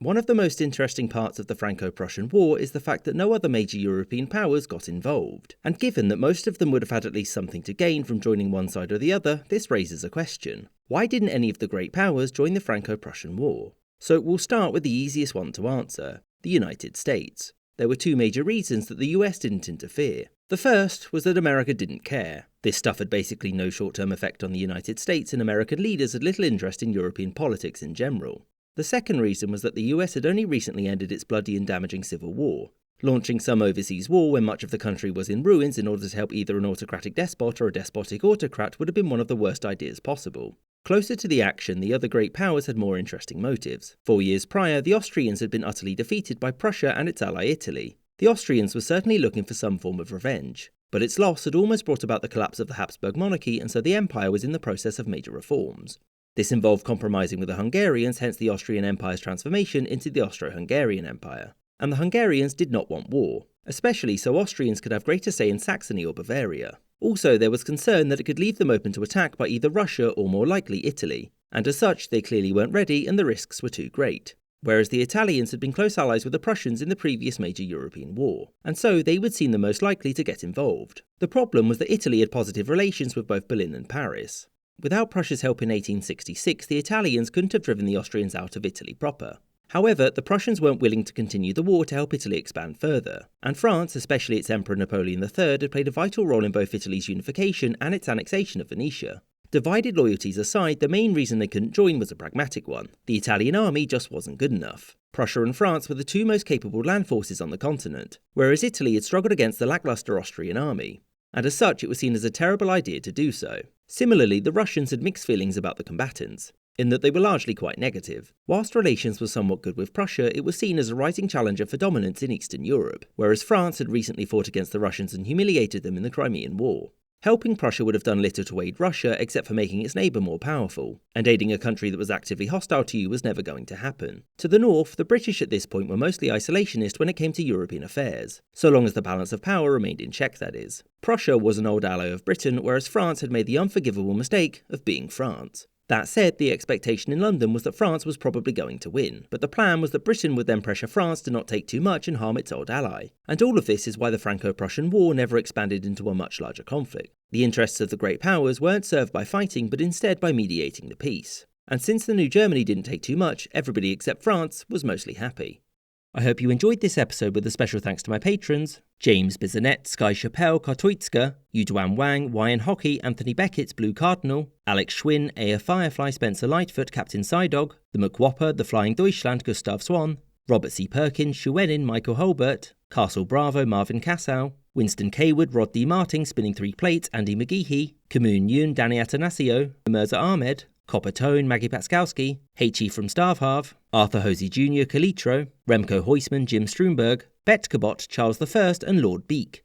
One of the most interesting parts of the Franco-Prussian War is the fact that no other major European powers got involved, and given that most of them would have had at least something to gain from joining one side or the other, this raises a question. Why didn't any of the great powers join the Franco-Prussian War? So we'll start with the easiest one to answer, the United States. There were two major reasons that the US didn't interfere. The first was that America didn't care. This stuff had basically no short-term effect on the United States, and American leaders had little interest in European politics in general. The second reason was that the US had only recently ended its bloody and damaging civil war. Launching some overseas war when much of the country was in ruins in order to help either an autocratic despot or a despotic autocrat would have been one of the worst ideas possible. Closer to the action, the other great powers had more interesting motives. 4 years prior, the Austrians had been utterly defeated by Prussia and its ally Italy. The Austrians were certainly looking for some form of revenge, but its loss had almost brought about the collapse of the Habsburg monarchy, and so the empire was in the process of major reforms. This involved compromising with the Hungarians, hence the Austrian Empire's transformation into the Austro-Hungarian Empire. And the Hungarians did not want war, especially so Austrians could have greater say in Saxony or Bavaria. Also, there was concern that it could leave them open to attack by either Russia or, more likely, Italy, and as such they clearly weren't ready and the risks were too great. Whereas the Italians had been close allies with the Prussians in the previous major European war, and so they would seem the most likely to get involved. The problem was that Italy had positive relations with both Berlin and Paris. Without Prussia's help in 1866, the Italians couldn't have driven the Austrians out of Italy proper. However, the Prussians weren't willing to continue the war to help Italy expand further, and France, especially its Emperor Napoleon III, had played a vital role in both Italy's unification and its annexation of Venetia. Divided loyalties aside, the main reason they couldn't join was a pragmatic one. The Italian army just wasn't good enough. Prussia and France were the two most capable land forces on the continent, whereas Italy had struggled against the lackluster Austrian army, and as such it was seen as a terrible idea to do so. Similarly, the Russians had mixed feelings about the combatants, in that they were largely quite negative. Whilst relations were somewhat good with Prussia, it was seen as a rising challenger for dominance in Eastern Europe, whereas France had recently fought against the Russians and humiliated them in the Crimean War. Helping Prussia would have done little to aid Russia except for making its neighbour more powerful, and aiding a country that was actively hostile to you was never going to happen. To the north, the British at this point were mostly isolationist when it came to European affairs, so long as the balance of power remained in check, that is. Prussia was an old ally of Britain, whereas France had made the unforgivable mistake of being France. That said, the expectation in London was that France was probably going to win, but the plan was that Britain would then pressure France to not take too much and harm its old ally. And all of this is why the Franco-Prussian War never expanded into a much larger conflict. The interests of the great powers weren't served by fighting, but instead by mediating the peace. And since the new Germany didn't take too much, everybody except France was mostly happy. I hope you enjoyed this episode with a special thanks to my patrons: James Bizanet, Sky Chappelle, Kartuitska, Yuduan Wang, Wyan Hockey, Anthony Beckett, Blue Cardinal, Alex Schwinn, Aya Firefly, Spencer Lightfoot, Captain Psydog, The McWhopper, The Flying Deutschland, Gustav Swan, Robert C. Perkins, Shuenin, Michael Holbert, Castle Bravo, Marvin Cassow, Winston Kaywood, Rod D. Martin, Spinning Three Plates, Andy McGeehee, Kamoon Yoon, Danny Atanasio, Mirza Ahmed, Copper Tone, Maggie Patskowski, H.E. from Starvharv, Arthur Hosey Jr., Kalitro, Remco Heusman, Jim Strumberg, Bet Cabot, Charles I, and Lord Beak.